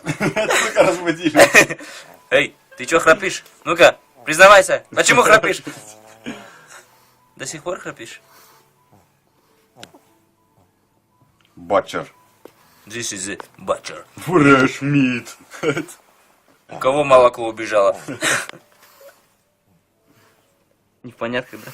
Сука, разбудили. Эй, ты чё храпишь? Ну-ка, признавайся, почему храпишь? До сих пор храпишь? Батчер. This is the butcher. Fresh meat. У кого молоко убежало? Не в понятках, да?